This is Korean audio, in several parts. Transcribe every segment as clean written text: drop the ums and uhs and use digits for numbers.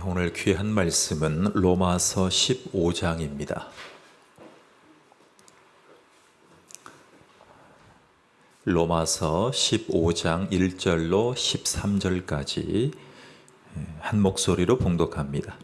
오늘 귀한 말씀은 로마서 15장입니다. 로마서 15장 1절로 13절까지 한 목소리로 봉독합니다.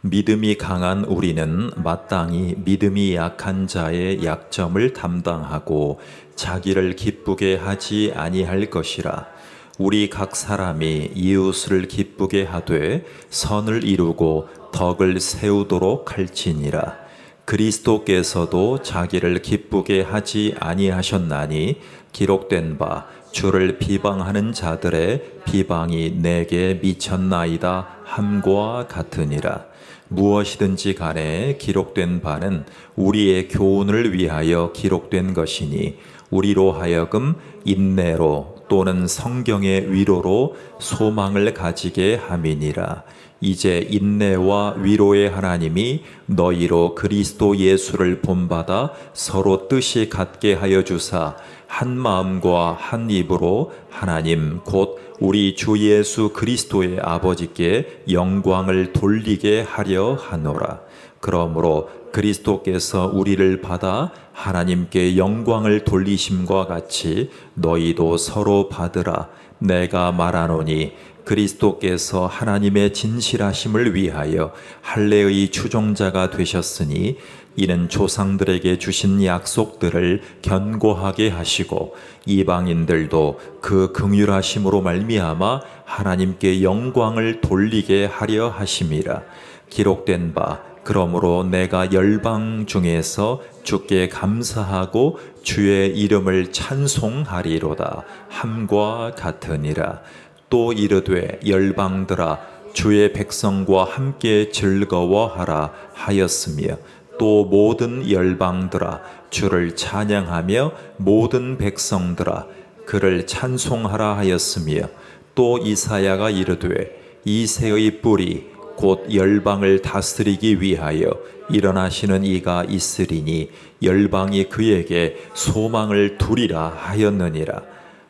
믿음이 강한 우리는 마땅히 믿음이 약한 자의 약점을 담당하고 자기를 기쁘게 하지 아니할 것이라. 우리 각 사람이 이웃을 기쁘게 하되 선을 이루고 덕을 세우도록 할지니라. 그리스도께서도 자기를 기쁘게 하지 아니하셨나니 기록된 바 주를 비방하는 자들의 비방이 내게 미쳤나이다 함과 같으니라. 무엇이든지 간에 기록된 바는 우리의 교훈을 위하여 기록된 것이니 우리로 하여금 인내로 또는 성경의 위로로 소망을 가지게 함이니라. 이제 인내와 위로의 하나님이 너희로 그리스도 예수를 본받아 서로 뜻이 같게 하여 주사 한 마음과 한 입으로 하나님 곧 우리 주 예수 그리스도의 아버지께 영광을 돌리게 하려 하노라. 그러므로 그리스도께서 우리를 받아 하나님께 영광을 돌리심과 같이 너희도 서로 받으라. 내가 말하노니 그리스도께서 하나님의 진실하심을 위하여 할례의 추종자가 되셨으니 이는 조상들에게 주신 약속들을 견고하게 하시고 이방인들도 그 긍휼하심으로 말미암아 하나님께 영광을 돌리게 하려 하심이라. 기록된 바 그러므로 내가 열방 중에서 주께 감사하고 주의 이름을 찬송하리로다 함과 같으니라. 또 이르되 열방들아 주의 백성과 함께 즐거워하라 하였으며 또 모든 열방들아 주를 찬양하며 모든 백성들아 그를 찬송하라 하였으며 또 이사야가 이르되 이새의 뿌리 곧 열방을 다스리기 위하여 일어나시는 이가 있으리니 열방이 그에게 소망을 두리라 하였느니라.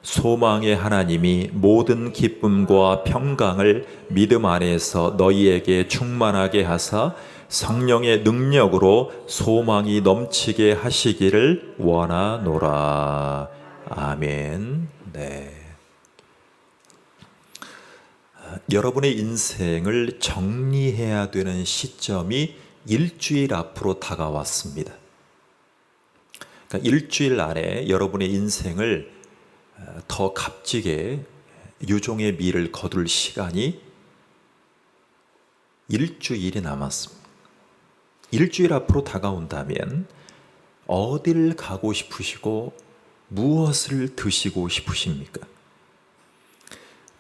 소망의 하나님이 모든 기쁨과 평강을 믿음 안에서 너희에게 충만하게 하사 성령의 능력으로 소망이 넘치게 하시기를 원하노라. 아멘. 네. 여러분의 인생을 정리해야 되는 시점이 일주일 앞으로 다가왔습니다. 그러니까 일주일 안에 여러분의 인생을 더 값지게 유종의 미를 거둘 시간이 일주일이 남았습니다. 일주일 앞으로 다가온다면 어디를 가고 싶으시고 무엇을 드시고 싶으십니까?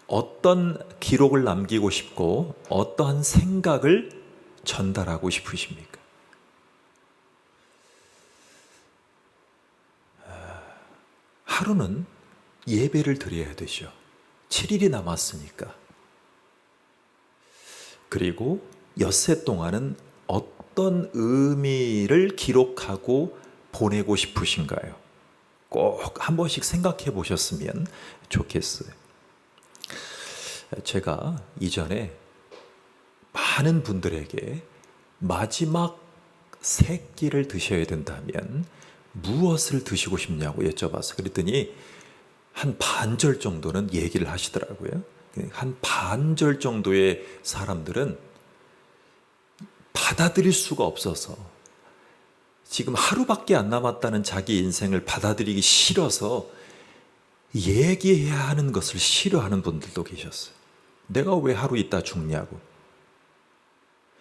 어떤 기록을 남기고 싶고 어떠한 생각을 전달하고 싶으십니까? 하루는 예배를 드려야 되죠. 7일이 남았으니까. 그리고 엿새 동안은 어떤 의미를 기록하고 보내고 싶으신가요? 꼭 한 번씩 생각해 보셨으면 좋겠어요. 제가 이전에 많은 분들에게 마지막 세 끼를 드셔야 된다면 무엇을 드시고 싶냐고 여쭤봐서 그랬더니 한 반절 정도는 얘기를 하시더라고요. 한 반절 정도의 사람들은 받아들일 수가 없어서 지금 하루밖에 안 남았다는 자기 인생을 받아들이기 싫어서 얘기해야 하는 것을 싫어하는 분들도 계셨어요. 내가 왜 하루 있다 죽냐고.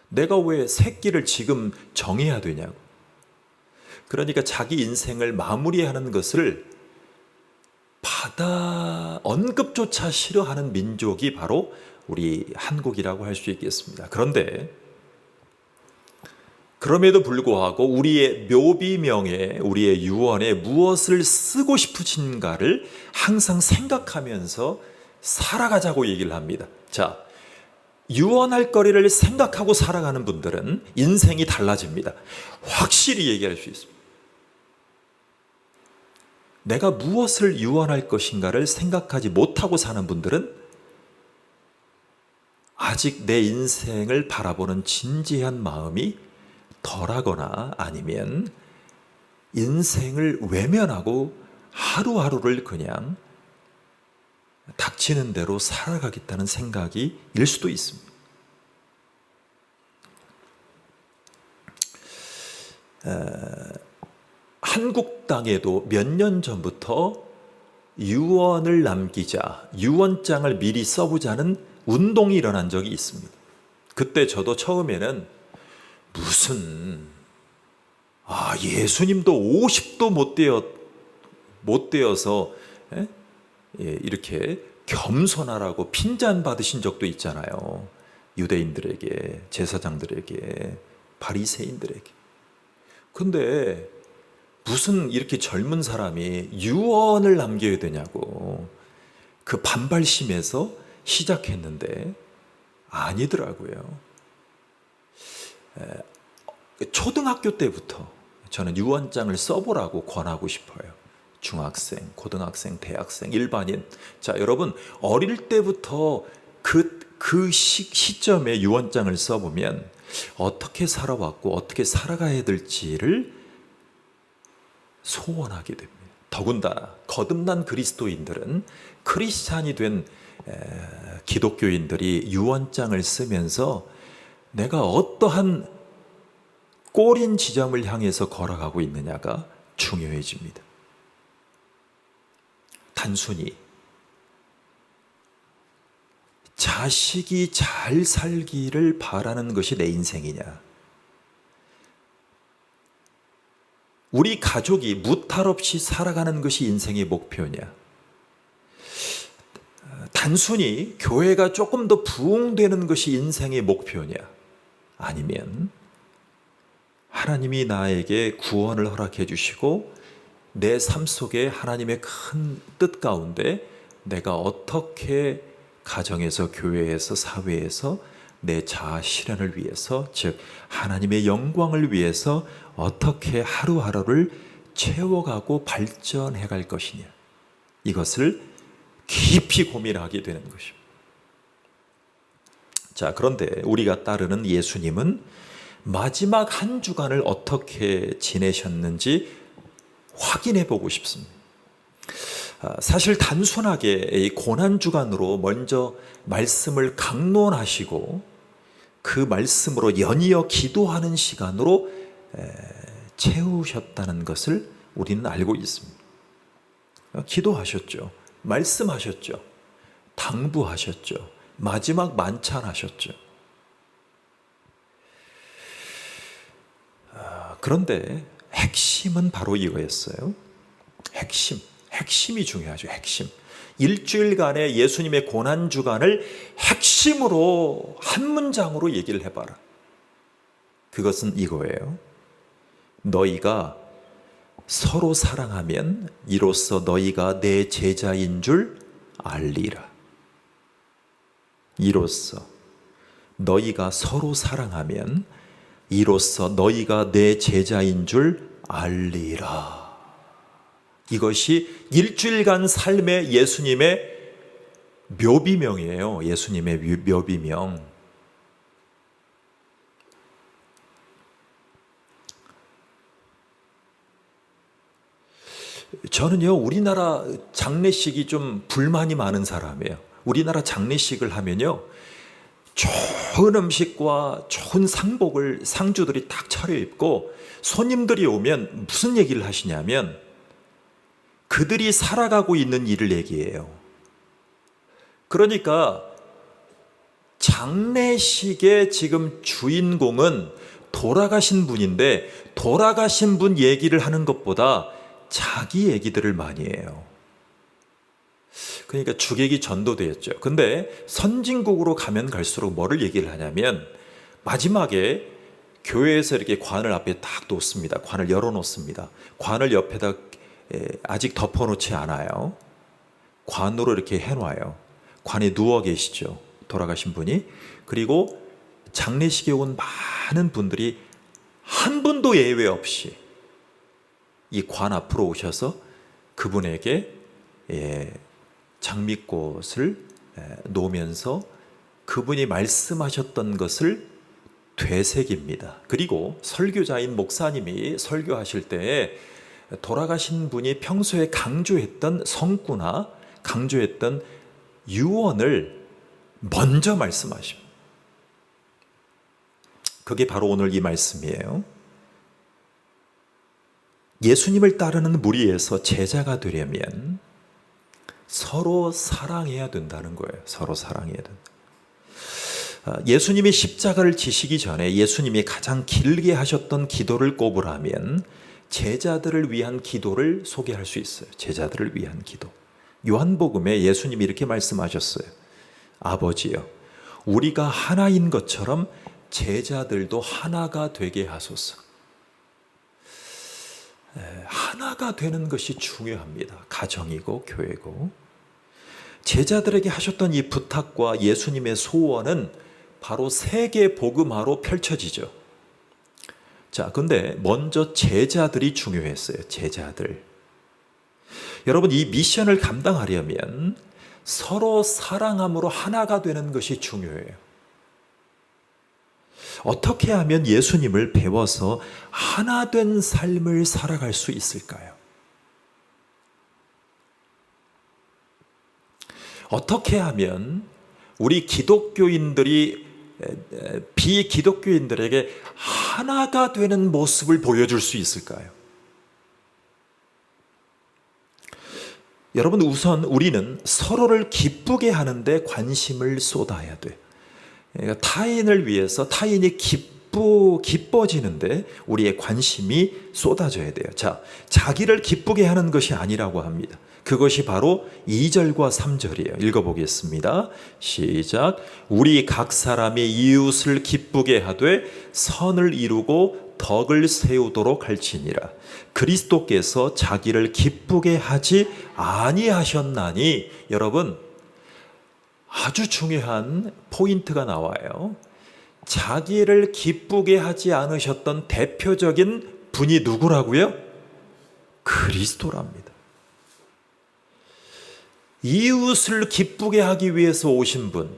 내가 왜 새끼를 지금 정해야 되냐고. 그러니까 자기 인생을 마무리하는 것을 언급조차 싫어하는 민족이 바로 우리 한국이라고 할 수 있겠습니다. 그런데 그럼에도 불구하고 우리의 묘비명에 우리의 유언에 무엇을 쓰고 싶으신가를 항상 생각하면서 살아가자고 얘기를 합니다. 자, 유언할 거리를 생각하고 살아가는 분들은 인생이 달라집니다. 확실히 얘기할 수 있습니다. 내가 무엇을 유언할 것인가를 생각하지 못하고 사는 분들은 아직 내 인생을 바라보는 진지한 마음이 덜하거나 아니면 인생을 외면하고 하루하루를 그냥 닥치는 대로 살아가겠다는 생각이 일 수도 있습니다. 한국 땅에도 몇 년 전부터 유언을 남기자, 유언장을 미리 써보자는 운동이 일어난 적이 있습니다. 그때 저도 처음에는 무슨 예수님도 50도 못 되어서 이렇게 겸손하라고 핀잔 받으신 적도 있잖아요. 유대인들에게, 제사장들에게, 바리새인들에게. 근데 무슨 이렇게 젊은 사람이 유언을 남겨야 되냐고 그 반발심에서 시작했는데 아니더라고요. 초등학교 때부터 저는 유언장을 써보라고 권하고 싶어요. 중학생, 고등학생, 대학생, 일반인. 자, 여러분 어릴 때부터 그 시점에 유언장을 써보면 어떻게 살아왔고 어떻게 살아가야 될지를 소원하게 됩니다. 더군다나 거듭난 그리스도인들은 크리스찬이 된 기독교인들이 유언장을 쓰면서 내가 어떠한 꼬린 지점을 향해서 걸어가고 있느냐가 중요해집니다. 단순히 자식이 잘 살기를 바라는 것이 내 인생이냐, 우리 가족이 무탈 없이 살아가는 것이 인생의 목표냐, 단순히 교회가 조금 더 부흥되는 것이 인생의 목표냐, 아니면 하나님이 나에게 구원을 허락해 주시고 내 삶 속에 하나님의 큰 뜻 가운데 내가 어떻게 가정에서, 교회에서, 사회에서 내 자아 실현을 위해서, 즉 하나님의 영광을 위해서 어떻게 하루하루를 채워가고 발전해 갈 것이냐, 이것을 깊이 고민하게 되는 것입니다. 자, 그런데 우리가 따르는 예수님은 마지막 한 주간을 어떻게 지내셨는지 확인해 보고 싶습니다. 사실 단순하게 이 고난주간으로 먼저 말씀을 강론하시고 그 말씀으로 연이어 기도하는 시간으로 채우셨다는 것을 우리는 알고 있습니다. 기도하셨죠. 말씀하셨죠. 당부하셨죠. 마지막 만찬하셨죠. 그런데 핵심은 바로 이거였어요. 핵심이 중요하죠. 핵심. 일주일간의 예수님의 고난주간을 핵심으로 한 문장으로 얘기를 해봐라. 그것은 이거예요. 너희가 서로 사랑하면 이로써 너희가 내 제자인 줄 알리라. 이로써 너희가 서로 사랑하면 이로써 너희가 내 제자인 줄 알리라. 이것이 일주일간 삶의 예수님의 묘비명이에요. 예수님의 묘비명. 저는요, 우리나라 장례식이 좀 불만이 많은 사람이에요. 우리나라 장례식을 하면요, 좋은 음식과 좋은 상복을 상주들이 딱 차려입고 손님들이 오면 무슨 얘기를 하시냐면 그들이 살아가고 있는 일을 얘기해요. 그러니까 장례식의 지금 주인공은 돌아가신 분인데 돌아가신 분 얘기를 하는 것보다 자기 얘기들을 많이 해요. 그러니까 주객이 전도되었죠. 근데 선진국으로 가면 갈수록 뭐를 얘기를 하냐면 마지막에 교회에서 이렇게 관을 앞에 딱 놓습니다. 관을 열어놓습니다. 관을 옆에다 아직 덮어놓지 않아요. 관으로 이렇게 해놔요. 관에 누워 계시죠. 돌아가신 분이. 그리고 장례식에 온 많은 분들이 한 분도 예외 없이 이 관 앞으로 오셔서 그분에게 장미꽃을 놓으면서 그분이 말씀하셨던 것을 되새깁니다. 그리고 설교자인 목사님이 설교하실 때에 돌아가신 분이 평소에 강조했던 성구나 강조했던 유언을 먼저 말씀하십니다. 그게 바로 오늘 이 말씀이에요. 예수님을 따르는 무리에서 제자가 되려면 서로 사랑해야 된다는 거예요. 서로 사랑해야 된다. 예수님이 십자가를 지시기 전에 예수님이 가장 길게 하셨던 기도를 꼽으라면 제자들을 위한 기도를 소개할 수 있어요. 제자들을 위한 기도. 요한복음에 예수님이 이렇게 말씀하셨어요. 아버지여, 우리가 하나인 것처럼 제자들도 하나가 되게 하소서. 하나가 되는 것이 중요합니다. 가정이고 교회고. 제자들에게 하셨던 이 부탁과 예수님의 소원은 바로 세계 복음화로 펼쳐지죠. 자, 근데 먼저 제자들이 중요했어요. 제자들. 여러분, 이 미션을 감당하려면 서로 사랑함으로 하나가 되는 것이 중요해요. 어떻게 하면 예수님을 배워서 하나 된 삶을 살아갈 수 있을까요? 어떻게 하면 우리 기독교인들이 비기독교인들에게 하나가 되는 모습을 보여줄 수 있을까요? 여러분, 우선 우리는 서로를 기쁘게 하는데 관심을 쏟아야 돼요. 그러니까 타인을 위해서 타인이 기뻐지는데 우리의 관심이 쏟아져야 돼요. 자, 자기를 기쁘게 하는 것이 아니라고 합니다. 그것이 바로 2절과 3절이에요. 읽어보겠습니다. 시작. 우리 각 사람이 이웃을 기쁘게 하되 선을 이루고 덕을 세우도록 할지니라. 그리스도께서 자기를 기쁘게 하지 아니하셨나니. 여러분, 아주 중요한 포인트가 나와요. 자기를 기쁘게 하지 않으셨던 대표적인 분이 누구라고요? 그리스도랍니다. 이웃을 기쁘게 하기 위해서 오신 분,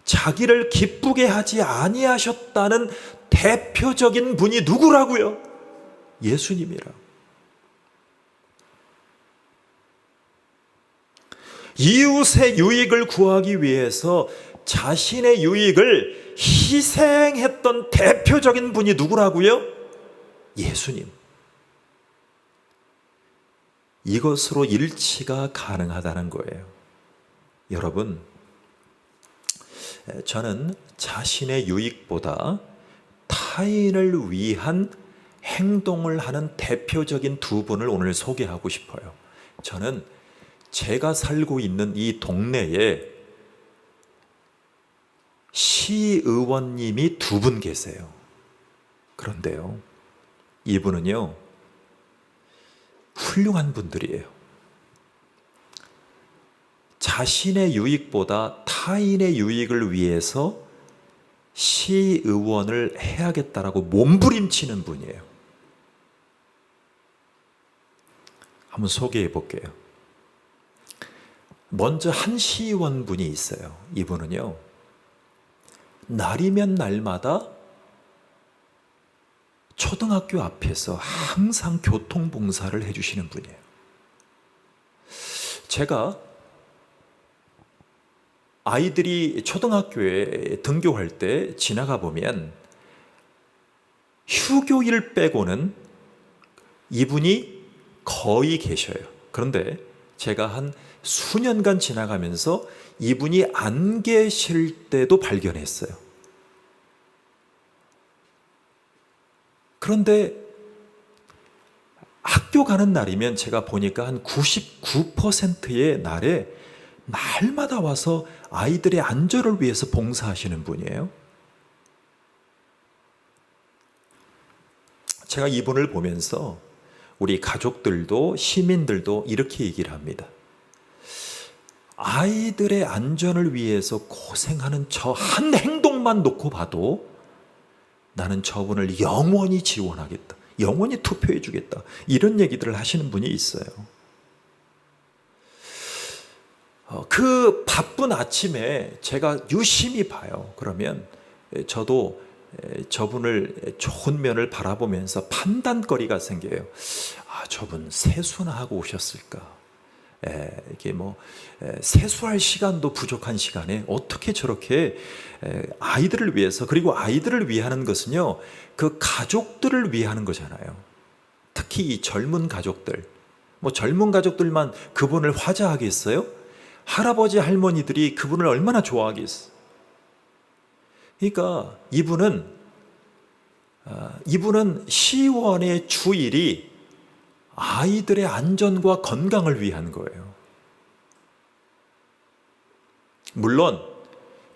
자기를 기쁘게 하지 아니하셨다는 대표적인 분이 누구라고요? 예수님이라. 이웃의 유익을 구하기 위해서 자신의 유익을 희생했던 대표적인 분이 누구라고요? 예수님. 이것으로 일치가 가능하다는 거예요. 여러분, 저는 자신의 유익보다 타인을 위한 행동을 하는 대표적인 두 분을 오늘 소개하고 싶어요. 저는 제가 살고 있는 이 동네에 시의원님이 두 분 계세요. 그런데요, 이분은요, 훌륭한 분들이에요. 자신의 유익보다 타인의 유익을 위해서 시의원을 해야겠다라고 몸부림치는 분이에요. 한번 소개해 볼게요. 먼저 한 시의원 분이 있어요. 이분은요, 날이면 날마다 초등학교 앞에서 항상 교통봉사를 해주시는 분이에요. 제가 아이들이 초등학교에 등교할 때 지나가 보면 휴교일 빼고는 이분이 거의 계셔요. 그런데 제가 한 수년간 지나가면서 이분이 안 계실 때도 발견했어요. 그런데 학교 가는 날이면 제가 보니까 한 99%의 날에 날마다 와서 아이들의 안전을 위해서 봉사하시는 분이에요. 제가 이분을 보면서 우리 가족들도 시민들도 이렇게 얘기를 합니다. 아이들의 안전을 위해서 고생하는 저 한 행동만 놓고 봐도 나는 저분을 영원히 지원하겠다. 영원히 투표해 주겠다. 이런 얘기들을 하시는 분이 있어요. 그 바쁜 아침에 제가 유심히 봐요. 그러면 저도 저분을 좋은 면을 바라보면서 판단거리가 생겨요. 아, 저분 세수나 하고 오셨을까? 이게 세수할 시간도 부족한 시간에 어떻게 저렇게 아이들을 위해서, 그리고 아이들을 위하는 것은요, 그 가족들을 위하는 거잖아요. 특히 이 젊은 가족들, 젊은 가족들만 그분을 화자하겠어요? 할아버지 할머니들이 그분을 얼마나 좋아하겠어요? 그러니까 이분은 시원의 주일이 아이들의 안전과 건강을 위한 거예요. 물론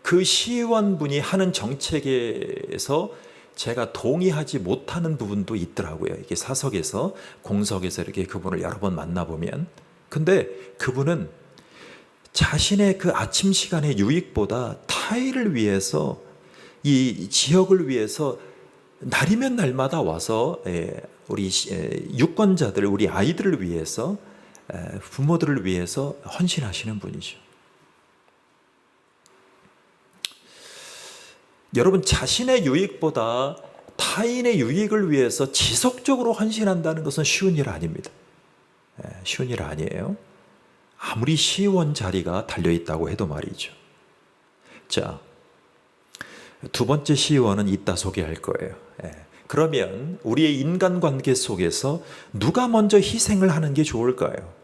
그 시의원분이 하는 정책에서 제가 동의하지 못하는 부분도 있더라고요. 이게 사석에서, 공석에서 이렇게 그분을 여러 번 만나보면. 근데 그분은 자신의 그 아침 시간의 유익보다 타인을 위해서, 이 지역을 위해서 날이면 날마다 와서 우리 유권자들, 우리 아이들을 위해서, 부모들을 위해서 헌신하시는 분이죠. 여러분, 자신의 유익보다 타인의 유익을 위해서 지속적으로 헌신한다는 것은 쉬운 일 아닙니다. 쉬운 일 아니에요. 아무리 시의원 자리가 달려있다고 해도 말이죠. 자, 두 번째 시의원은 이따 소개할 거예요. 그러면 우리의 인간관계 속에서 누가 먼저 희생을 하는 게 좋을까요?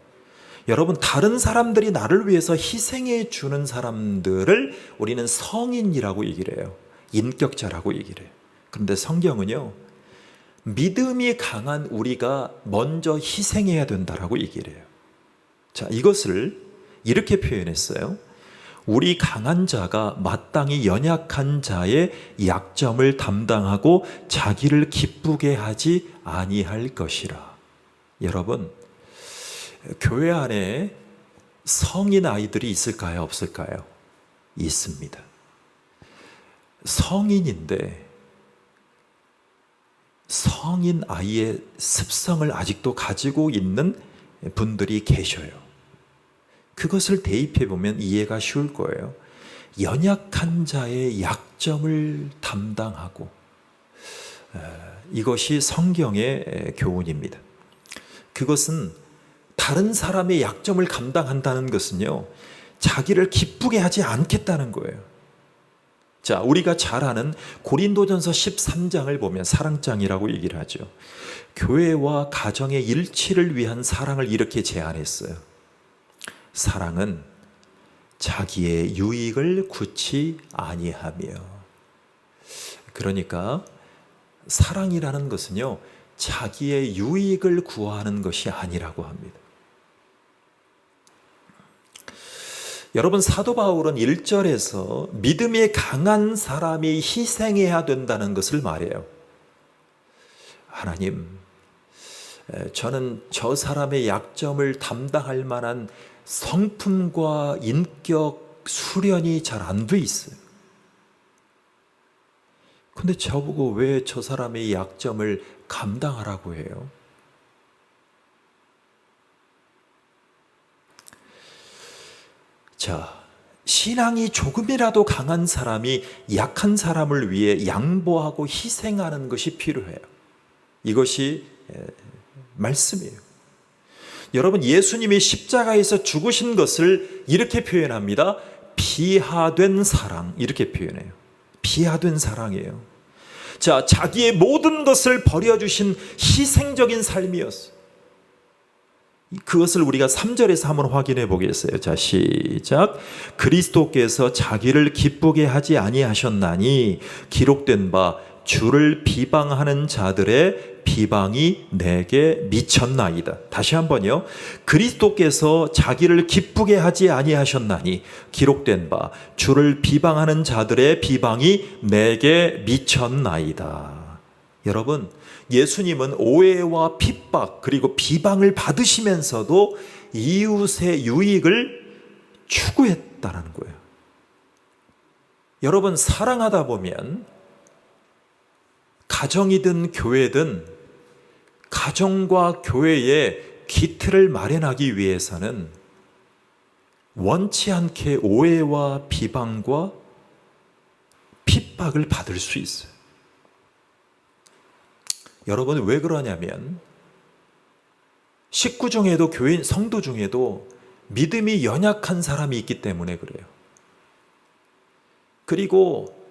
여러분, 다른 사람들이 나를 위해서 희생해 주는 사람들을 우리는 성인이라고 얘기를 해요. 인격자라고 얘기를 해요. 그런데 성경은요, 믿음이 강한 우리가 먼저 희생해야 된다라고 얘기를 해요. 자, 이것을 이렇게 표현했어요. 우리 강한 자가 마땅히 연약한 자의 약점을 담당하고 자기를 기쁘게 하지 아니할 것이라. 여러분, 교회 안에 성인 아이들이 있을까요? 없을까요? 있습니다. 성인인데 성인 아이의 습성을 아직도 가지고 있는 분들이 계셔요. 그것을 대입해 보면 이해가 쉬울 거예요. 연약한 자의 약점을 담당하고, 이것이 성경의 교훈입니다. 그것은 다른 사람의 약점을 감당한다는 것은요, 자기를 기쁘게 하지 않겠다는 거예요. 자, 우리가 잘 아는 고린도전서 13장을 보면 사랑장이라고 얘기를 하죠. 교회와 가정의 일치를 위한 사랑을 이렇게 제안했어요. 사랑은 자기의 유익을 구치 아니하며. 그러니까 사랑이라는 것은요, 자기의 유익을 구하는 것이 아니라고 합니다. 여러분, 사도 바울은 1절에서 믿음이 강한 사람이 희생해야 된다는 것을 말해요. 하나님, 저는 저 사람의 약점을 담당할 만한 성품과 인격 수련이 잘 안 돼 있어요. 근데 저보고 왜 저 사람의 약점을 감당하라고 해요? 자, 신앙이 조금이라도 강한 사람이 약한 사람을 위해 양보하고 희생하는 것이 필요해요. 이것이 말씀이에요. 여러분, 예수님이 십자가에서 죽으신 것을 이렇게 표현합니다. 비하된 사랑, 이렇게 표현해요. 비하된 사랑이에요. 자, 자기의 모든 것을 버려주신 희생적인 삶이었어요. 그것을 우리가 3절에서 한번 확인해 보겠어요. 자, 시작. 그리스도께서 자기를 기쁘게 하지 아니하셨나니 기록된 바 주를 비방하는 자들의 비방이 내게 미쳤나이다. 다시 한번요. 그리스도께서 자기를 기쁘게 하지 아니하셨나니 기록된 바 주를 비방하는 자들의 비방이 내게 미쳤나이다. 여러분, 예수님은 오해와 핍박 그리고 비방을 받으시면서도 이웃의 유익을 추구했다는 거예요. 여러분, 사랑하다 보면 가정이든 교회든 가정과 교회의 기틀을 마련하기 위해서는 원치 않게 오해와 비방과 핍박을 받을 수 있어요. 여러분, 왜 그러냐면 식구 중에도, 교인 성도 중에도 믿음이 연약한 사람이 있기 때문에 그래요. 그리고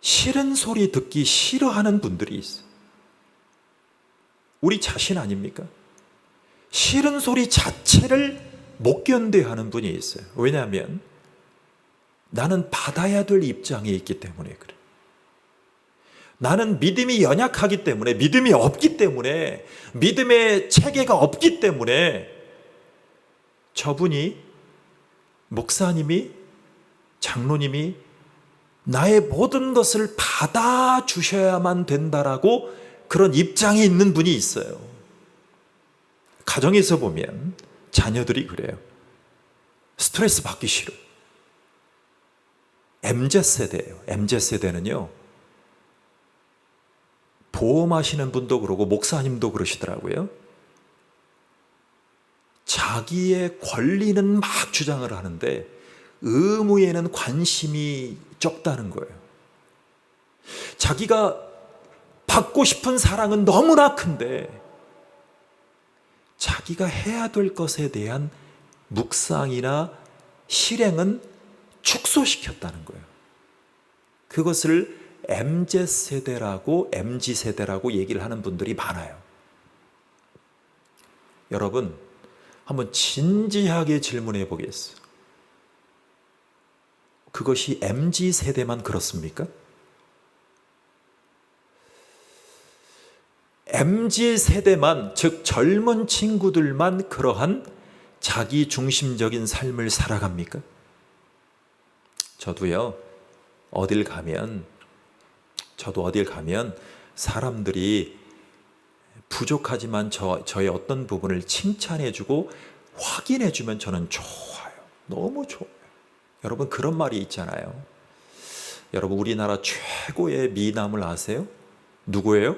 싫은 소리 듣기 싫어하는 분들이 있어요. 우리 자신 아닙니까? 싫은 소리 자체를 못 견뎌하는 분이 있어요. 왜냐하면 나는 받아야 될 입장에 있기 때문에 그래. 나는 믿음이 연약하기 때문에, 믿음이 없기 때문에, 믿음의 체계가 없기 때문에 저분이, 목사님이, 장로님이 나의 모든 것을 받아주셔야만 된다라고 그런 입장에 있는 분이 있어요. 가정에서 보면 자녀들이 그래요. 스트레스 받기 싫어. MZ세대예요. MZ세대는요, 보험하시는 분도 그러고 목사님도 그러시더라고요. 자기의 권리는 막 주장을 하는데 의무에는 관심이 적다는 거예요. 자기가 받고 싶은 사랑은 너무나 큰데 자기가 해야 될 것에 대한 묵상이나 실행은 축소시켰다는 거예요. 그것을 MZ세대라고, MG세대라고 얘기를 하는 분들이 많아요. 여러분, 한번 진지하게 질문해 보겠어요. 그것이 MG세대만 그렇습니까? MG세대만, 즉 젊은 친구들만 그러한 자기 중심적인 삶을 살아갑니까? 저도 어딜 가면 사람들이 부족하지만 저의 어떤 부분을 칭찬해주고 확인해주면 저는 좋아요. 너무 좋아요. 여러분, 그런 말이 있잖아요. 여러분, 우리나라 최고의 미남을 아세요? 누구예요?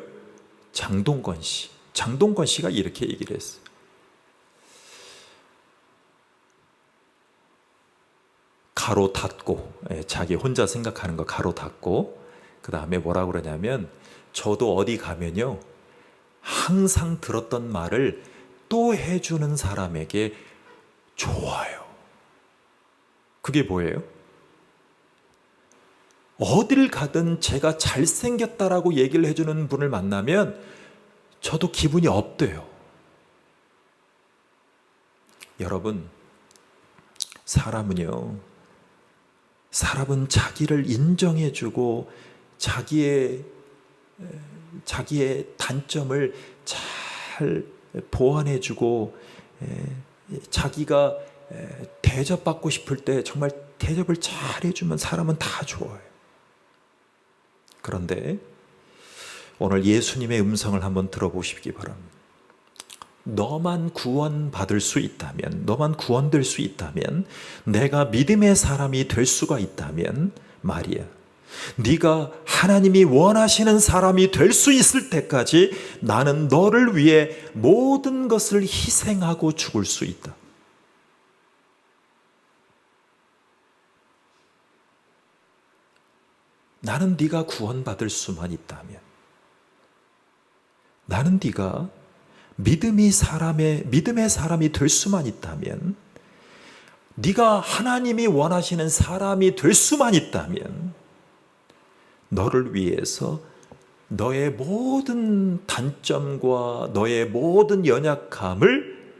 장동건 씨. 장동건 씨가 이렇게 얘기를 했어요. 가로 닫고, 자기 혼자 생각하는 거 가로 닫고, 그 다음에 뭐라고 그러냐면, 저도 어디 가면요, 항상 들었던 말을 또 해주는 사람에게 좋아요. 그게 뭐예요? 어딜 가든 제가 잘생겼다라고 얘기를 해주는 분을 만나면 저도 기분이 업돼요. 여러분, 사람은 자기를 인정해주고 자기의 단점을 잘 보완해주고 자기가 대접받고 싶을 때 정말 대접을 잘 해주면 사람은 다 좋아요. 그런데 오늘 예수님의 음성을 한번 들어보시기 바랍니다. 너만 구원받을 수 있다면, 너만 구원될 수 있다면, 내가 믿음의 사람이 될 수가 있다면 말이야, 네가 하나님이 원하시는 사람이 될 수 있을 때까지 나는 너를 위해 모든 것을 희생하고 죽을 수 있다. 나는 네가 구원받을 수만 있다면, 나는 네가 믿음의 사람이 될 수만 있다면, 네가 하나님이 원하시는 사람이 될 수만 있다면, 너를 위해서 너의 모든 단점과 너의 모든 연약함을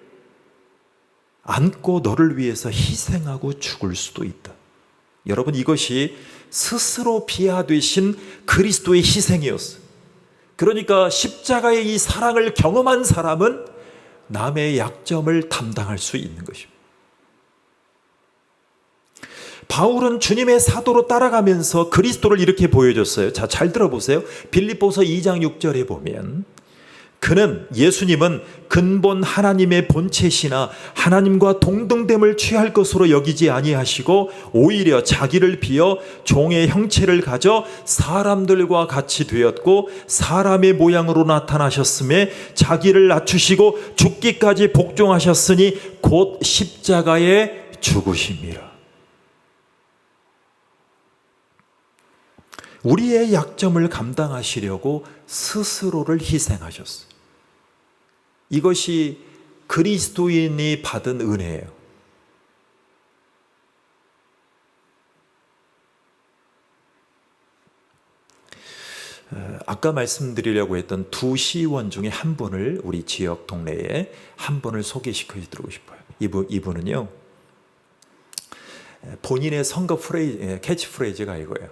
안고 너를 위해서 희생하고 죽을 수도 있다. 여러분, 이것이 스스로 비하되신 그리스도의 희생이었어요. 그러니까 십자가의 이 사랑을 경험한 사람은 남의 약점을 담당할 수 있는 것입니다. 바울은 주님의 사도로 따라가면서 그리스도를 이렇게 보여줬어요. 자, 잘 들어보세요. 빌립보서 2장 6절에 보면, 그는, 예수님은 근본 하나님의 본체시나 하나님과 동등됨을 취할 것으로 여기지 아니하시고 오히려 자기를 비어 종의 형체를 가져 사람들과 같이 되었고 사람의 모양으로 나타나셨음에 자기를 낮추시고 죽기까지 복종하셨으니 곧 십자가에 죽으심이라. 우리의 약점을 감당하시려고 스스로를 희생하셨어요. 이것이 그리스도인이 받은 은혜예요. 아까 말씀드리려고 했던 두 시의원 중에 한 분을 우리 지역 동네에 한 분을 소개시켜 드리고 싶어요. 이분은요, 본인의 선거 캐치프레이즈가 이거예요.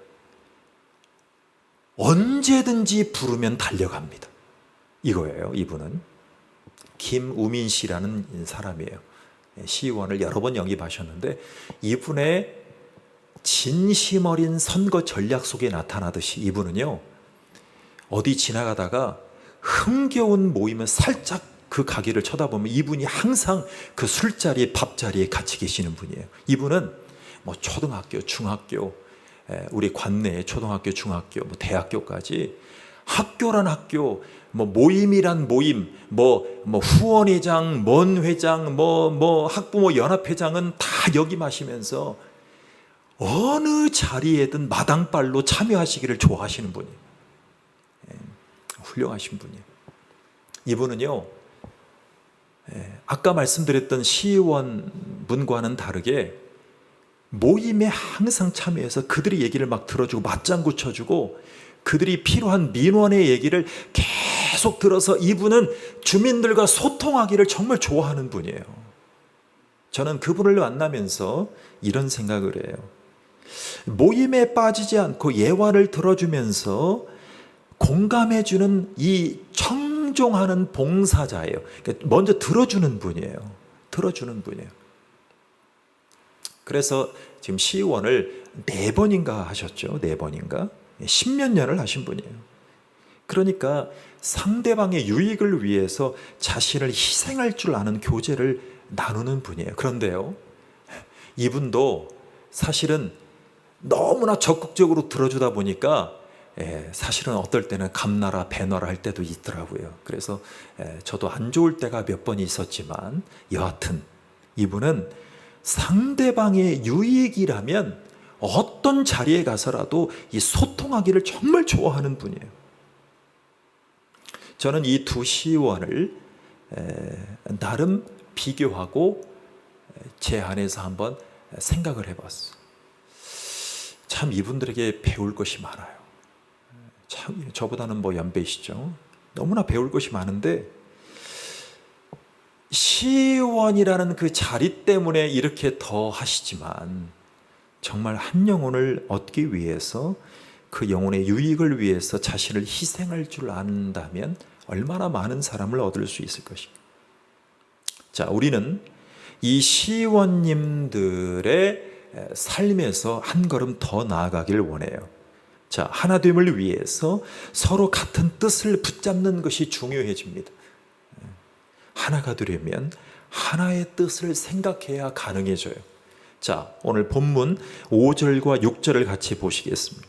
언제든지 부르면 달려갑니다. 이거예요. 이분은 김우민 씨라는 사람이에요. 시의원을 여러 번 영입하셨는데 이분의 진심 어린 선거 전략 속에 나타나듯이 이분은요, 어디 지나가다가 흥겨운 모임을 살짝 그 가게를 쳐다보면 이분이 항상 그 술자리에 밥자리에 같이 계시는 분이에요. 이분은 뭐 초등학교, 중학교, 우리 관내에 초등학교, 중학교, 뭐 대학교까지 학교란 학교, 뭐 모임이란 모임, 뭐 후원회장, 뭔 회장, 뭐 학부모 연합회장은 다 역임하시면서 어느 자리에든 마당발로 참여하시기를 좋아하시는 분이에요. 훌륭하신 분이에요. 이분은요, 아까 말씀드렸던 시의원 분과는 다르게 모임에 항상 참여해서 그들의 얘기를 막 들어주고 맞장구 쳐주고 그들이 필요한 민원의 얘기를 계속 들어서 이분은 주민들과 소통하기를 정말 좋아하는 분이에요. 저는 그분을 만나면서 이런 생각을 해요. 모임에 빠지지 않고 예화를 들어주면서 공감해주는 이 청종하는 봉사자예요. 그러니까 먼저 들어주는 분이에요. 들어주는 분이에요. 그래서 지금 시의원을 4번인가 하셨죠. 4번인가? 10몇 년을 하신 분이에요. 그러니까 상대방의 유익을 위해서 자신을 희생할 줄 아는 교제를 나누는 분이에요. 그런데요, 이분도 사실은 너무나 적극적으로 들어주다 보니까 사실은 어떨 때는 감나라 배나라 할 때도 있더라고요. 그래서 저도 안 좋을 때가 몇 번 있었지만 여하튼 이분은 상대방의 유익이라면 어떤 자리에 가서라도 이 소통하기를 정말 좋아하는 분이에요. 저는 이 두 시의원을 나름 비교하고 제 안에서 한번 생각을 해봤어요. 참 이분들에게 배울 것이 많아요. 참 저보다는 뭐 연배시죠. 너무나 배울 것이 많은데 시의원이라는 그 자리 때문에 이렇게 더 하시지만 정말 한 영혼을 얻기 위해서 그 영혼의 유익을 위해서 자신을 희생할 줄 안다면 얼마나 많은 사람을 얻을 수 있을 것인가. 자, 우리는 이 시의원님들의 삶에서 한 걸음 더 나아가길 원해요. 자, 하나됨을 위해서 서로 같은 뜻을 붙잡는 것이 중요해집니다. 하나가 되려면 하나의 뜻을 생각해야 가능해져요. 자, 오늘 본문 5절과 6절을 같이 보시겠습니다.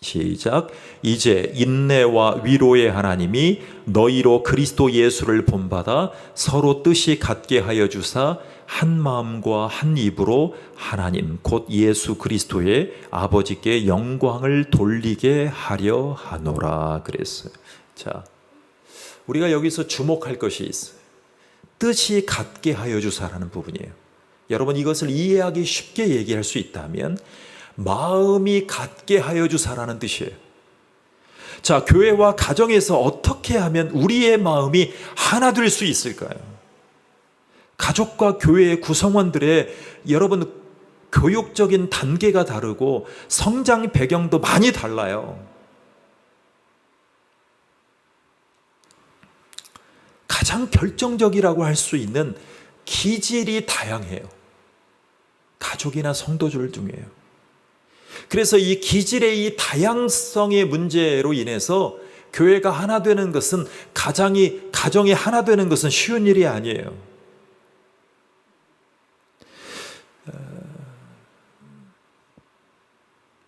시작. 이제 인내와 위로의 하나님이 너희로 그리스도 예수를 본받아 서로 뜻이 같게 하여 주사 한 마음과 한 입으로 하나님 곧 예수 그리스도의 아버지께 영광을 돌리게 하려 하노라 그랬어요. 자, 우리가 여기서 주목할 것이 있어요. 뜻이 같게 하여 주사라는 부분이에요. 여러분, 이것을 이해하기 쉽게 얘기할 수 있다면 마음이 같게 하여 주사라는 뜻이에요. 자, 교회와 가정에서 어떻게 하면 우리의 마음이 하나 될 수 있을까요? 가족과 교회의 구성원들의 여러분 교육적인 단계가 다르고 성장 배경도 많이 달라요. 가장 결정적이라고 할 수 있는 기질이 다양해요. 가족이나 성도들 중에요. 그래서 이 기질의 이 다양성의 문제로 인해서 교회가 하나 되는 것은 가정이 하나 되는 것은 쉬운 일이 아니에요.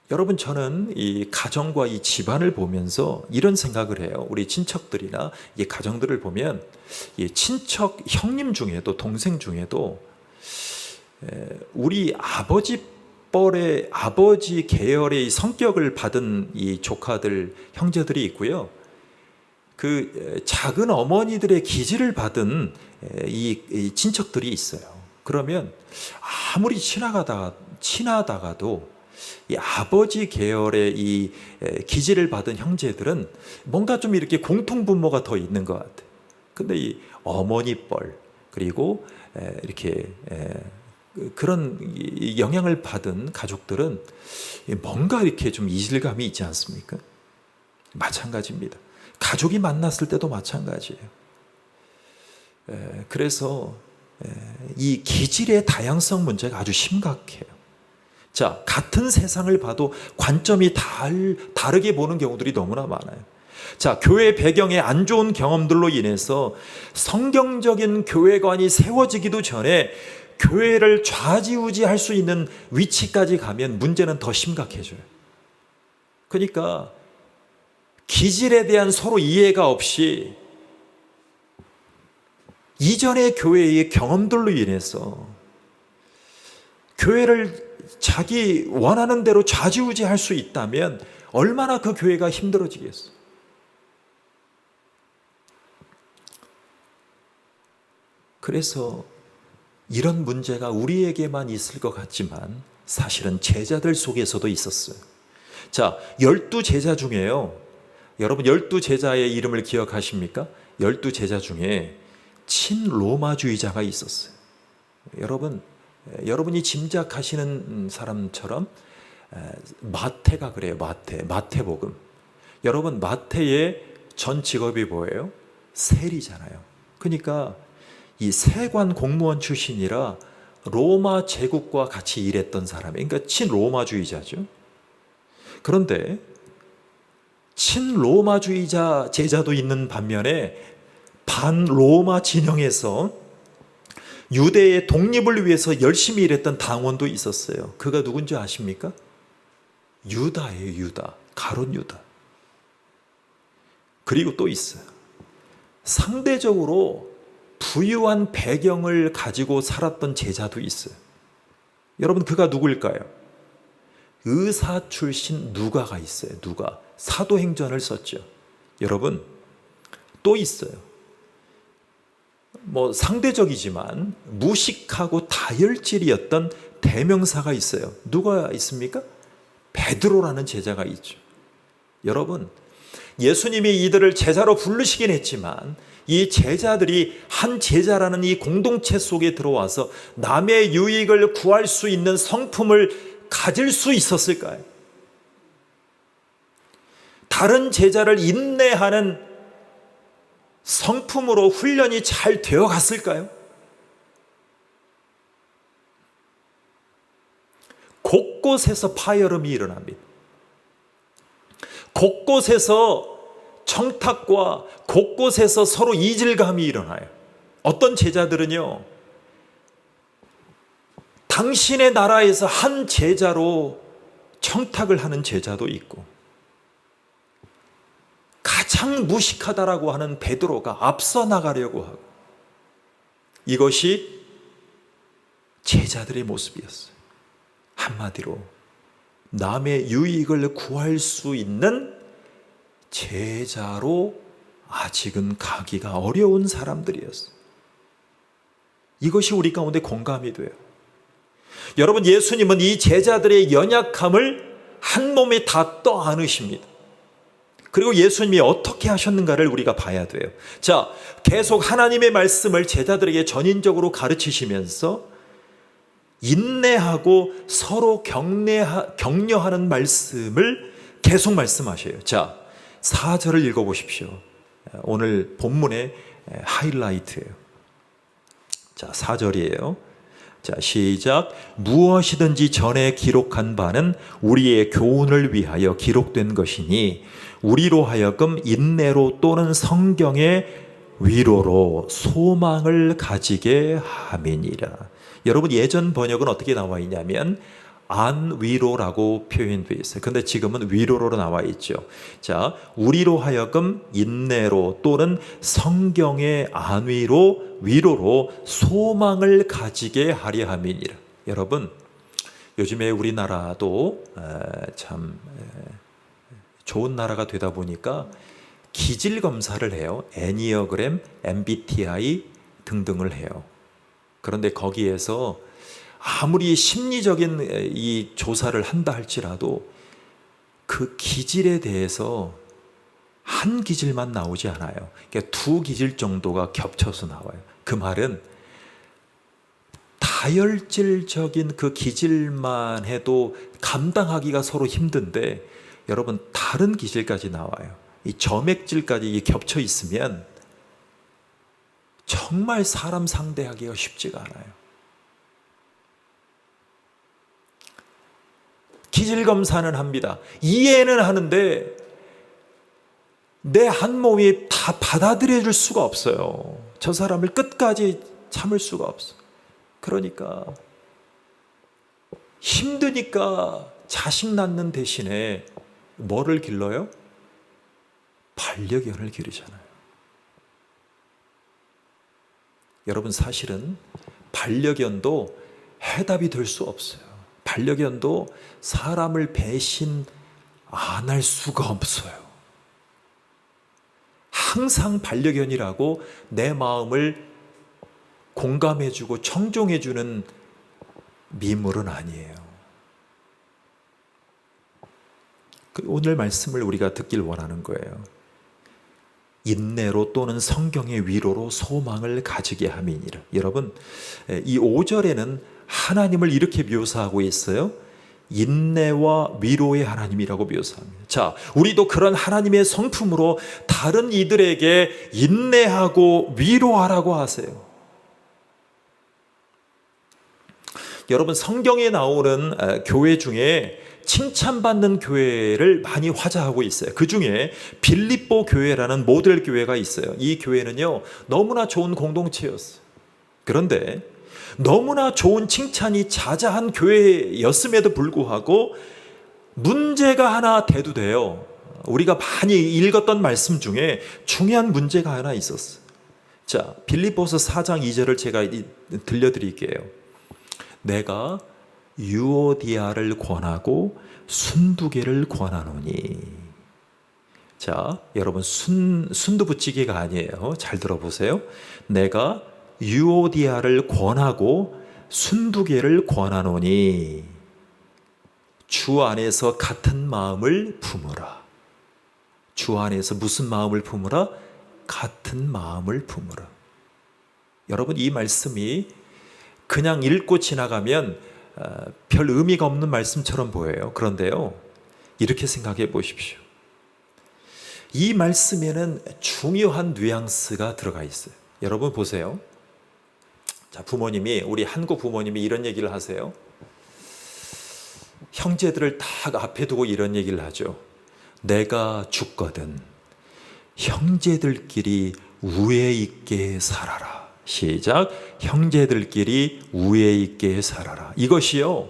여러분, 저는 이 가정과 이 집안을 보면서 이런 생각을 해요. 우리 친척들이나 이 가정들을 보면 이 친척 형님 중에도 동생 중에도 우리 아버지 계열의 성격을 받은 이 조카들, 형제들이 있고요. 그 작은 어머니들의 기질을 받은 이 친척들이 있어요. 그러면 아무리 친하다가도 이 아버지 계열의 이 기질을 받은 형제들은 뭔가 좀 이렇게 공통분모가 더 있는 것 같아요. 근데 이 어머니 뻘, 그리고 이렇게 그런 영향을 받은 가족들은 뭔가 이렇게 좀 이질감이 있지 않습니까? 마찬가지입니다. 가족이 만났을 때도 마찬가지예요. 그래서 이 기질의 다양성 문제가 아주 심각해요. 자, 같은 세상을 봐도 관점이 다르게 보는 경우들이 너무나 많아요. 자, 교회 배경에 안 좋은 경험들로 인해서 성경적인 교회관이 세워지기도 전에 교회를 좌지우지할 수 있는 위치까지 가면 문제는 더 심각해져요. 그러니까 기질에 대한 서로 이해가 없이 이전의 교회의 경험들로 인해서 교회를 자기 원하는 대로 좌지우지할 수 있다면 얼마나 그 교회가 힘들어지겠어요. 그래서 이런 문제가 우리에게만 있을 것 같지만 사실은 제자들 속에서도 있었어요. 자, 12제자 중에요. 여러분 12제자의 이름을 기억하십니까? 12제자 중에 친로마주의자가 있었어요. 여러분이 짐작하시는 사람처럼 마태가 그래요. 마태복음. 여러분 마태의 전 직업이 뭐예요? 세리잖아요. 그러니까 이 세관 공무원 출신이라 로마 제국과 같이 일했던 사람이에요. 그러니까 친로마주의자죠. 그런데 친로마주의자 제자도 있는 반면에 반로마 진영에서 유대의 독립을 위해서 열심히 일했던 당원도 있었어요. 그가 누군지 아십니까? 유다예요. 유다. 가룟 유다. 그리고 또 있어요. 상대적으로 부유한 배경을 가지고 살았던 제자도 있어요. 여러분 그가 누구일까요? 의사 출신 누가가 있어요. 누가. 사도행전을 썼죠. 여러분 또 있어요. 상대적이지만 무식하고 다혈질이었던 대명사가 있어요. 누가 있습니까? 베드로라는 제자가 있죠. 여러분 예수님이 이들을 제자로 부르시긴 했지만 이 제자들이 한 제자라는 이 공동체 속에 들어와서 남의 유익을 구할 수 있는 성품을 가질 수 있었을까요? 다른 제자를 인내하는 성품으로 훈련이 잘 되어 갔을까요? 곳곳에서 파열음이 일어납니다. 곳곳에서 청탁과 곳곳에서 서로 이질감이 일어나요. 어떤 제자들은요, 당신의 나라에서 한 제자로 청탁을 하는 제자도 있고, 가장 무식하다라고 하는 베드로가 앞서 나가려고 하고, 이것이 제자들의 모습이었어요. 한마디로 남의 유익을 구할 수 있는 제자로 아직은 가기가 어려운 사람들이었어요. 이것이 우리 가운데 공감이 돼요. 여러분, 예수님은 이 제자들의 연약함을 한 몸에 다 떠안으십니다. 그리고 예수님이 어떻게 하셨는가를 우리가 봐야 돼요. 자, 계속 하나님의 말씀을 제자들에게 전인적으로 가르치시면서 인내하고 서로 격려하는 말씀을 계속 말씀하셔요. 자, 4절을 읽어보십시오. 오늘 본문의 하이라이트예요. 자, 4절이에요. 자, 시작. 무엇이든지 전에 기록한 바는 우리의 교훈을 위하여 기록된 것이니 우리로 하여금 인내로 또는 성경의 위로로 소망을 가지게 함이니라. 여러분, 예전 번역은 어떻게 나와 있냐면 안위로라고 표현되어 있어요. 근데 지금은 위로로 나와 있죠. 자, 우리로 하여금 인내로 또는 성경의 안위로 위로로 소망을 가지게 하려 함이니라. 여러분, 요즘에 우리나라도 참 좋은 나라가 되다 보니까 기질 검사를 해요. 애니어그램, MBTI 등등을 해요. 그런데 거기에서 아무리 심리적인 이 조사를 한다 할지라도 그 기질에 대해서 한 기질만 나오지 않아요. 그러니까 두 기질 정도가 겹쳐서 나와요. 그 말은 다혈질적인 그 기질만 해도 감당하기가 서로 힘든데, 여러분, 다른 기질까지 나와요. 이 점액질까지 겹쳐 있으면 정말 사람 상대하기가 쉽지가 않아요. 기질 검사는 합니다. 이해는 하는데 내 한 몸이 다 받아들여 줄 수가 없어요. 저 사람을 끝까지 참을 수가 없어. 그러니까 힘드니까 자식 낳는 대신에 뭐를 길러요? 반려견을 기르잖아요. 여러분, 사실은 반려견도 해답이 될 수 없어요. 반려견도 사람을 배신 안 할 수가 없어요. 항상 반려견이라고 내 마음을 공감해주고 청종해주는 미물은 아니에요. 오늘 말씀을 우리가 듣길 원하는 거예요. 인내로 또는 성경의 위로로 소망을 가지게 함이니라. 여러분, 이 5절에는 하나님을 이렇게 묘사하고 있어요. 인내와 위로의 하나님이라고 묘사합니다. 자, 우리도 그런 하나님의 성품으로 다른 이들에게 인내하고 위로하라고 하세요. 여러분, 성경에 나오는 교회 중에 칭찬받는 교회를 많이 화자하고 있어요. 그 중에 빌립보 교회라는 모델 교회가 있어요. 이 교회는요, 너무나 좋은 공동체였어요. 그런데 너무나 좋은 칭찬이 자자한 교회였음에도 불구하고 문제가 하나 대두돼요. 우리가 많이 읽었던 말씀 중에 중요한 문제가 하나 있었어요. 자, 빌립보서 4장 2절을 제가 들려드릴게요. 내가 유오디아를 권하고 순두개를 권하노니. 자, 여러분, 순두부찌개가 아니에요. 잘 들어보세요. 내가 유오디아를 권하고 순두개를 권하노니 주 안에서 같은 마음을 품으라. 주 안에서 무슨 마음을 품으라? 같은 마음을 품으라. 여러분, 이 말씀이 그냥 읽고 지나가면 별 의미가 없는 말씀처럼 보여요. 그런데요, 이렇게 생각해 보십시오. 이 말씀에는 중요한 뉘앙스가 들어가 있어요. 여러분 보세요. 자, 우리 한국 부모님이 이런 얘기를 하세요. 형제들을 딱 앞에 두고 이런 얘기를 하죠. 내가 죽거든 형제들끼리 우애 있게 살아라. 시작. 형제들끼리 우애 있게 살아라. 이것이요,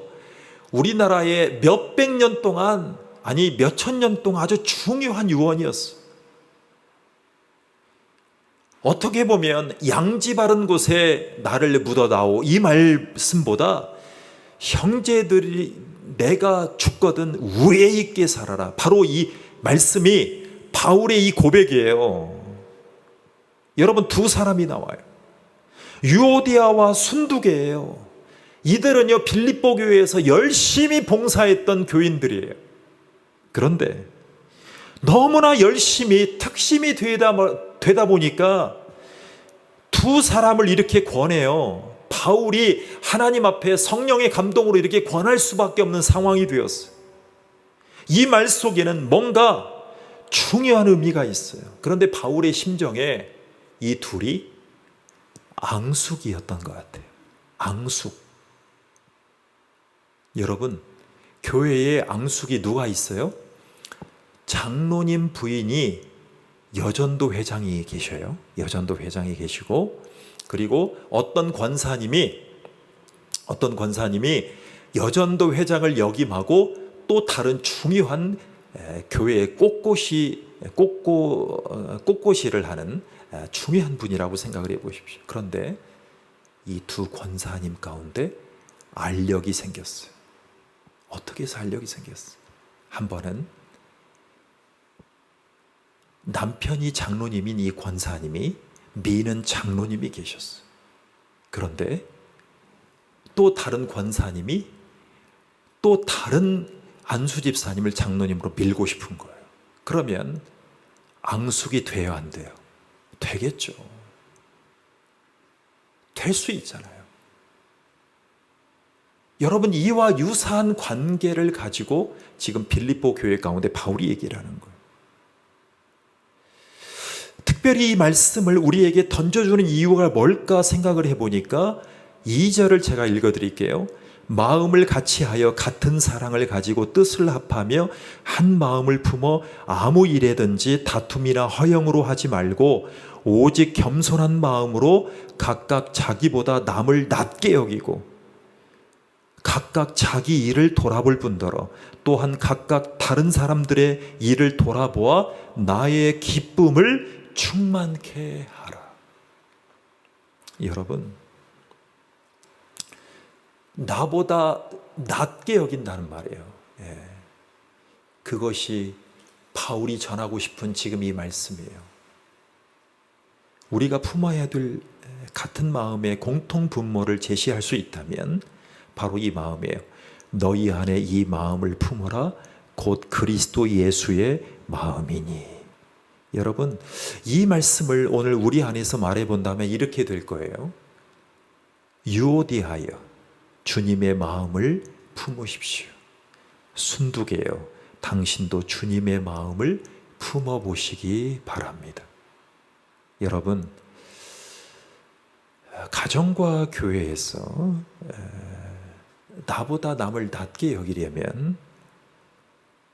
우리나라의 몇백 년 동안, 아니 몇천 년 동안 아주 중요한 유언이었어. 어떻게 보면 양지 바른 곳에 나를 묻어다오, 이 말씀보다 형제들이 내가 죽거든 우애 있게 살아라, 바로 이 말씀이 바울의 이 고백이에요. 여러분, 두 사람이 나와요. 유오디아와 순두개예요. 이들은요, 빌립보 교회에서 열심히 봉사했던 교인들이에요. 그런데 너무나 열심히 특심이 되다 보니까 두 사람을 이렇게 권해요. 바울이 하나님 앞에 성령의 감동으로 이렇게 권할 수밖에 없는 상황이 되었어요. 이 말 속에는 뭔가 중요한 의미가 있어요. 그런데 바울의 심정에 이 둘이 앙숙이었던 것 같아요. 앙숙. 여러분, 교회에 앙숙이 누가 있어요? 장로님 부인이 여전도 회장이 계셔요. 여전도 회장이 계시고, 그리고 어떤 권사님이 여전도 회장을 역임하고 또 다른 중요한 교회의 꽃꽂이를 하는 중요한 분이라고 생각을 해보십시오. 그런데 이 두 권사님 가운데 알력이 생겼어요. 어떻게 해서 알력이 생겼어요? 한 번은 남편이 장로님인 이 권사님이 미는 장로님이 계셨어요. 그런데 또 다른 권사님이 또 다른 안수 집사님을 장로님으로 밀고 싶은 거예요. 그러면 앙숙이 돼요, 안 돼요? 되겠죠. 될 수 있잖아요. 여러분, 이와 유사한 관계를 가지고 지금 빌립보 교회 가운데 바울이 얘기를 하는 거예요. 특별히 이 말씀을 우리에게 던져주는 이유가 뭘까 생각을 해보니까 2절을 제가 읽어드릴게요. 마음을 같이하여 같은 사랑을 가지고 뜻을 합하며 한 마음을 품어 아무 일에든지 다툼이나 허영으로 하지 말고 오직 겸손한 마음으로 각각 자기보다 남을 낮게 여기고 각각 자기 일을 돌아볼 뿐더러 또한 각각 다른 사람들의 일을 돌아보아 나의 기쁨을 충만케 하라. 여러분, 나보다 낮게 여긴다는 말이에요. 그것이 바울이 전하고 싶은 지금 이 말씀이에요. 우리가 품어야 될 같은 마음의 공통 분모를 제시할 수 있다면 바로 이 마음이에요. 너희 안에 이 마음을 품어라. 곧 그리스도 예수의 마음이니. 여러분, 이 말씀을 오늘 우리 안에서 말해본다면 이렇게 될 거예요. 유오디하여 주님의 마음을 품으십시오. 순두개여 당신도 주님의 마음을 품어보시기 바랍니다. 여러분, 가정과 교회에서 나보다 남을 낮게 여기려면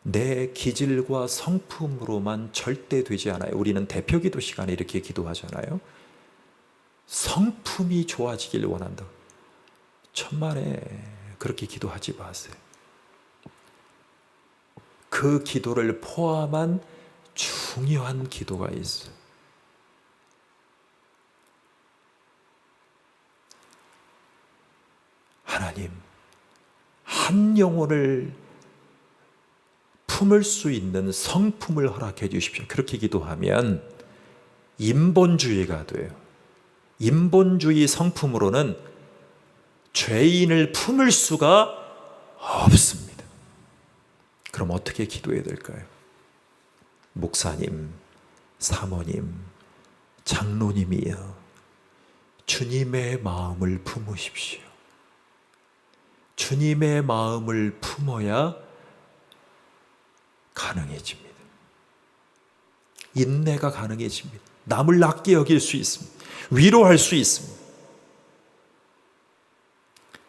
내 기질과 성품으로만 절대 되지 않아요. 우리는 대표기도 시간에 이렇게 기도하잖아요. 성품이 좋아지길 원한다. 천만에 그렇게 기도하지 마세요. 그 기도를 포함한 중요한 기도가 있어요. 하나님, 한 영혼을 품을 수 있는 성품을 허락해 주십시오. 그렇게 기도하면 인본주의가 돼요. 인본주의 성품으로는 죄인을 품을 수가 없습니다. 그럼 어떻게 기도해야 될까요? 목사님, 사모님, 장로님이여, 주님의 마음을 품으십시오. 주님의 마음을 품어야 가능해집니다. 인내가 가능해집니다. 남을 낮게 여길 수 있습니다. 위로할 수 있습니다.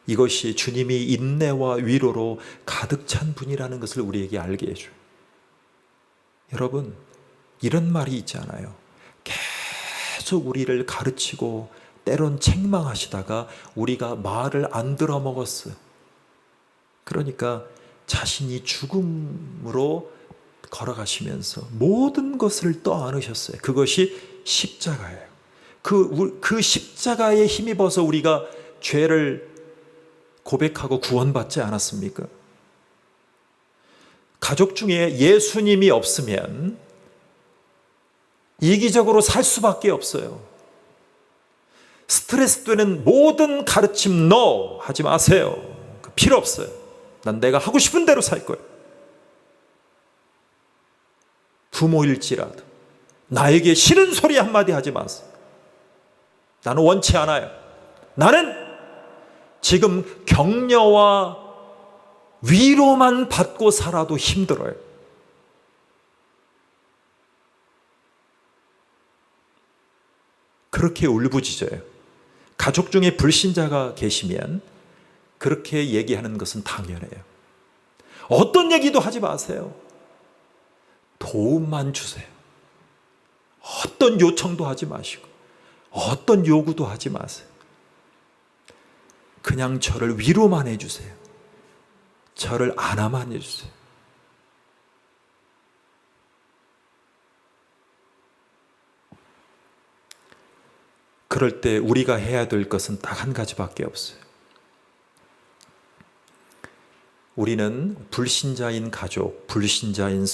이것이 주님이 인내와 위로로 가득 찬 분이라는 것을 우리에게 알게 해줘요. 여러분, 이런 말이 있잖아요. 계속 우리를 가르치고 때론 책망하시다가 우리가 말을 안 들어먹었어요. 그러니까 자신이 죽음으로 걸어가시면서 모든 것을 떠안으셨어요. 그것이 십자가예요. 그 십자가에 힘입어서 우리가 죄를 고백하고 구원받지 않았습니까? 가족 중에 예수님이 없으면 이기적으로 살 수밖에 없어요. 스트레스 되는 모든 가르침 NO 하지 마세요. 필요 없어요. 난 내가 하고 싶은 대로 살 거예요. 부모일지라도 나에게 싫은 소리 한마디 하지 마세요. 나는 원치 않아요. 나는 지금 격려와 위로만 받고 살아도 힘들어요. 그렇게 울부짖어요. 가족 중에 불신자가 계시면 그렇게 얘기하는 것은 당연해요. 어떤 얘기도 하지 마세요. 도움만 주세요. 어떤 요청도 하지 마시고 어떤 요구도 하지 마세요. 그냥 저를 위로만 해주세요. 저를 안아만 해주세요. 그럴 때 우리가 해야 될 것은 딱 한 가지밖에 없어요. 우리는 불신자인 가족, 불신자인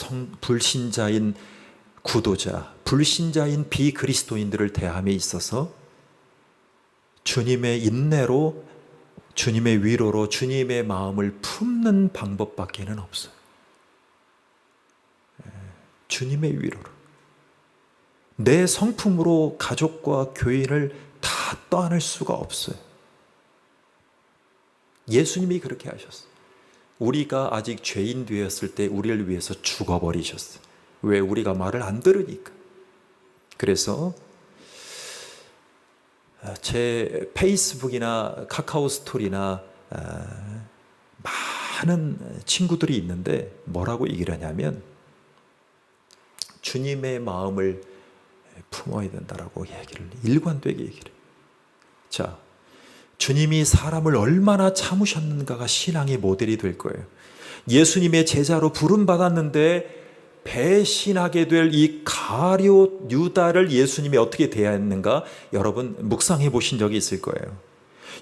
구도자, 불신자인 비그리스도인들을 대함에 있어서 주님의 인내로, 주님의 위로로 주님의 마음을 품는 방법밖에는 없어요. 주님의 위로로. 내 성품으로 가족과 교인을 다 떠안을 수가 없어요. 예수님이 그렇게 하셨어요. 우리가 아직 죄인 되었을 때 우리를 위해서 죽어버리셨어요. 왜? 우리가 말을 안 들으니까. 그래서 제 페이스북이나 카카오 스토리나 많은 친구들이 있는데 뭐라고 얘기를 하냐면 주님의 마음을 품어야 된다라고 얘기를 일관되게 얘기를 해요. 자, 주님이 사람을 얼마나 참으셨는가가 신앙의 모델이 될 거예요. 예수님의 제자로 부름받았는데 배신하게 될 이 가룟 유다를 예수님이 어떻게 대했는가 여러분 묵상해 보신 적이 있을 거예요.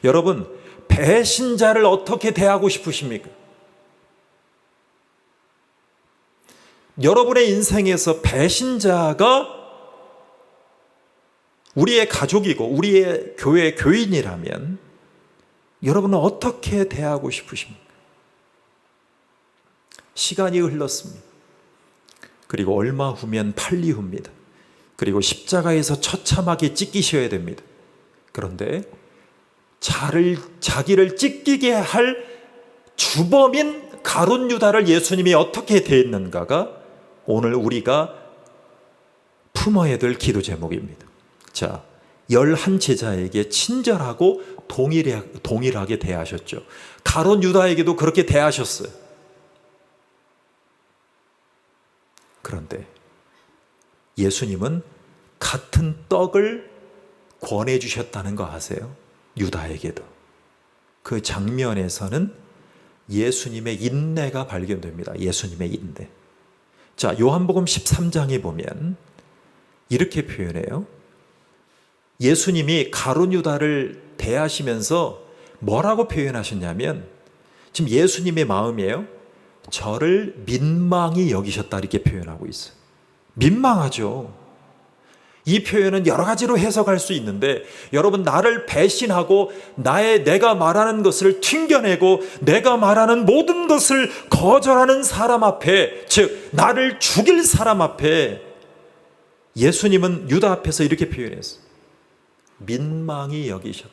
여러분 배신자를 어떻게 대하고 싶으십니까? 여러분의 인생에서 배신자가 우리의 가족이고 우리의 교회 교인이라면 여러분은 어떻게 대하고 싶으십니까? 시간이 흘렀습니다. 그리고 얼마 후면 판리후입니다. 그리고 십자가에서 처참하게 찢기셔야 됩니다. 그런데 자기를 찢기게 할 주범인 가룟 유다를 예수님이 어떻게 대했는가가 오늘 우리가 품어야 될 기도 제목입니다. 자, 11 제자에게 친절하고 동일하게 대하셨죠. 가룟 유다에게도 그렇게 대하셨어요. 그런데 예수님은 같은 떡을 권해주셨다는 거 아세요? 유다에게도. 그 장면에서는 예수님의 인내가 발견됩니다. 예수님의 인내. 자, 요한복음 13장에 보면 이렇게 표현해요. 예수님이 가룟 유다를 대하시면서 뭐라고 표현하셨냐면 지금 예수님의 마음이에요. 저를 민망히 여기셨다 이렇게 표현하고 있어요. 민망하죠. 이 표현은 여러 가지로 해석할 수 있는데 여러분 나를 배신하고 내가 말하는 것을 튕겨내고 내가 말하는 모든 것을 거절하는 사람 앞에 즉 나를 죽일 사람 앞에 예수님은 유다 앞에서 이렇게 표현했어요. 민망히 여기셨다.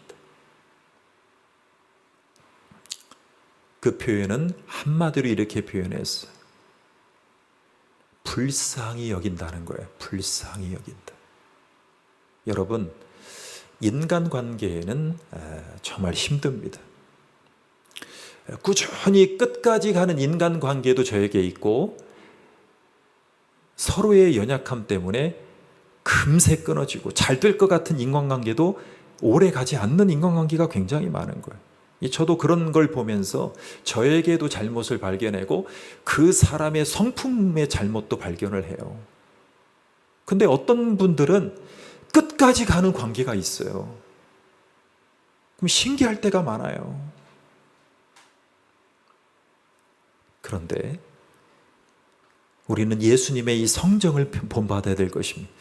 그 표현은 한마디로 이렇게 표현했어요. 불쌍히 여긴다는 거예요. 불쌍히 여긴다. 여러분, 인간관계에는 정말 힘듭니다. 꾸준히 끝까지 가는 인간관계도 저에게 있고 서로의 연약함 때문에 금세 끊어지고 잘 될 것 같은 인간관계도 오래 가지 않는 인간관계가 굉장히 많은 거예요. 저도 그런 걸 보면서 저에게도 잘못을 발견하고 그 사람의 성품의 잘못도 발견을 해요. 근데 어떤 분들은 끝까지 가는 관계가 있어요. 그럼 신기할 때가 많아요. 그런데 우리는 예수님의 이 성정을 본받아야 될 것입니다.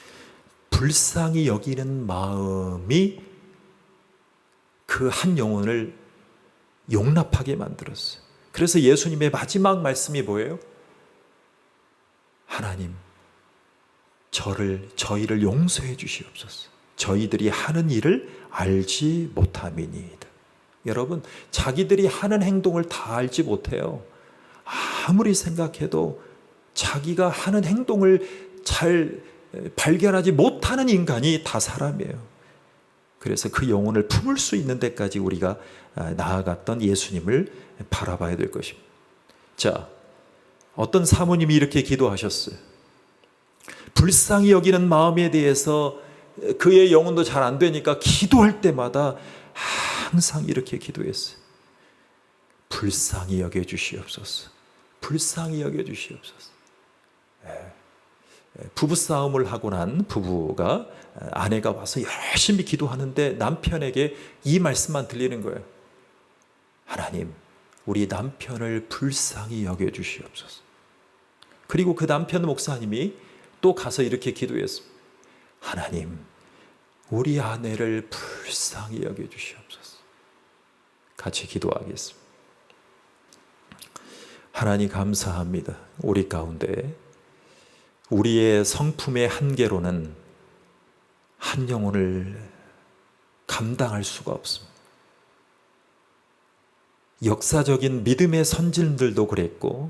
불쌍히 여기는 마음이 그 한 영혼을 용납하게 만들었어요. 그래서 예수님의 마지막 말씀이 뭐예요? 하나님, 저희를 용서해 주시옵소서. 저희들이 하는 일을 알지 못함이니이다. 여러분, 자기들이 하는 행동을 다 알지 못해요. 아무리 생각해도 자기가 하는 행동을 잘 발견하지 못하는 인간이 다 사람이에요. 그래서 그 영혼을 품을 수 있는 데까지 우리가 나아갔던 예수님을 바라봐야 될 것입니다. 자, 어떤 사모님이 이렇게 기도하셨어요. 불쌍히 여기는 마음에 대해서 그의 영혼도 잘 안 되니까 기도할 때마다 항상 이렇게 기도했어요. 불쌍히 여겨주시옵소서. 불쌍히 여겨주시옵소서. 부부싸움을 하고 난 부부가 아내가 와서 열심히 기도하는데 남편에게 이 말씀만 들리는 거예요. 하나님, 우리 남편을 불쌍히 여겨주시옵소서. 그리고 그 남편 목사님이 또 가서 이렇게 기도했습니다. 하나님, 우리 아내를 불쌍히 여겨주시옵소서. 같이 기도하겠습니다. 하나님 감사합니다. 우리 가운데 우리의 성품의 한계로는 한 영혼을 감당할 수가 없습니다. 역사적인 믿음의 선진들도 그랬고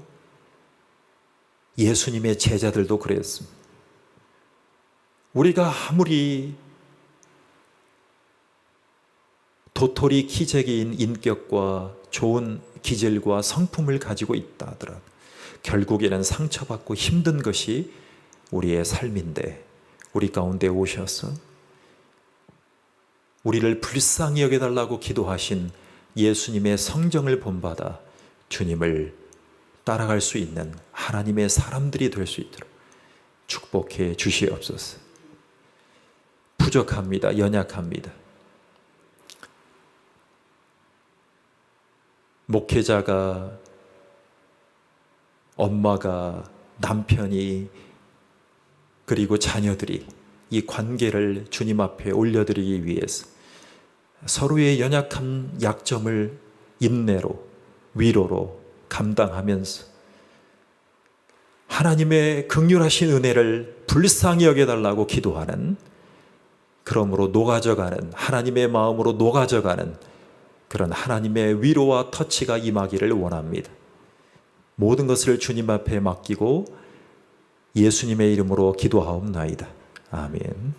예수님의 제자들도 그랬습니다. 우리가 아무리 도토리 키재기인 인격과 좋은 기질과 성품을 가지고 있다 하더라도 결국에는 상처받고 힘든 것이 우리의 삶인데 우리 가운데 오셔서 우리를 불쌍히 여겨달라고 기도하신 예수님의 성정을 본받아 주님을 따라갈 수 있는 하나님의 사람들이 될 수 있도록 축복해 주시옵소서. 부족합니다. 연약합니다. 목회자가, 엄마가, 남편이, 그리고 자녀들이 이 관계를 주님 앞에 올려드리기 위해서 서로의 연약한 약점을 인내로, 위로로 감당하면서 하나님의 긍휼하신 은혜를 불쌍히 여겨달라고 기도하는, 그러므로 녹아져가는, 하나님의 마음으로 녹아져가는 그런 하나님의 위로와 터치가 임하기를 원합니다. 모든 것을 주님 앞에 맡기고 예수님의 이름으로 기도하옵나이다. 아멘.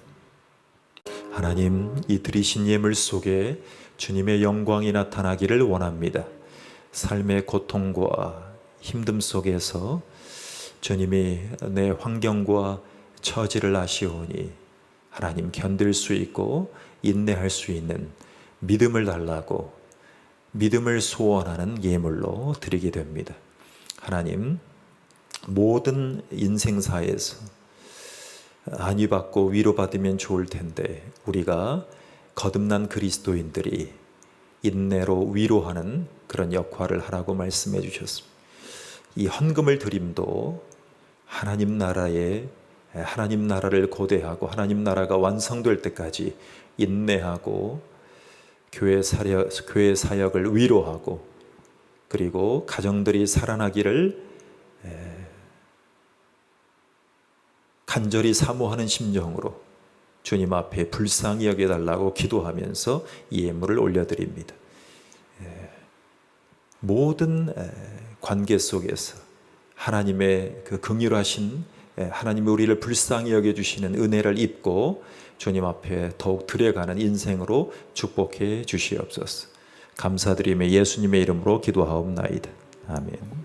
하나님, 이 드리신 예물 속에 주님의 영광이 나타나기를 원합니다. 삶의 고통과 힘듦 속에서 주님이 내 환경과 처지를 아시오니 하나님 견딜 수 있고 인내할 수 있는 믿음을 달라고 믿음을 소원하는 예물로 드리게 됩니다. 하나님, 모든 인생사에서 안위받고 위로받으면 좋을 텐데 우리가 거듭난 그리스도인들이 인내로 위로하는 그런 역할을 하라고 말씀해 주셨습니다. 이 헌금을 드림도 하나님 나라를 고대하고 하나님 나라가 완성될 때까지 인내하고 교회 사역을 위로하고 그리고 가정들이 살아나기를 간절히 사모하는 심정으로 주님 앞에 불쌍히 여겨달라고 기도하면서 이 예물을 올려드립니다. 모든 관계 속에서 하나님의 그 긍휼하신 하나님이 우리를 불쌍히 여겨주시는 은혜를 입고 주님 앞에 더욱 들여가는 인생으로 축복해 주시옵소서. 감사드리며 예수님의 이름으로 기도하옵나이다. 아멘.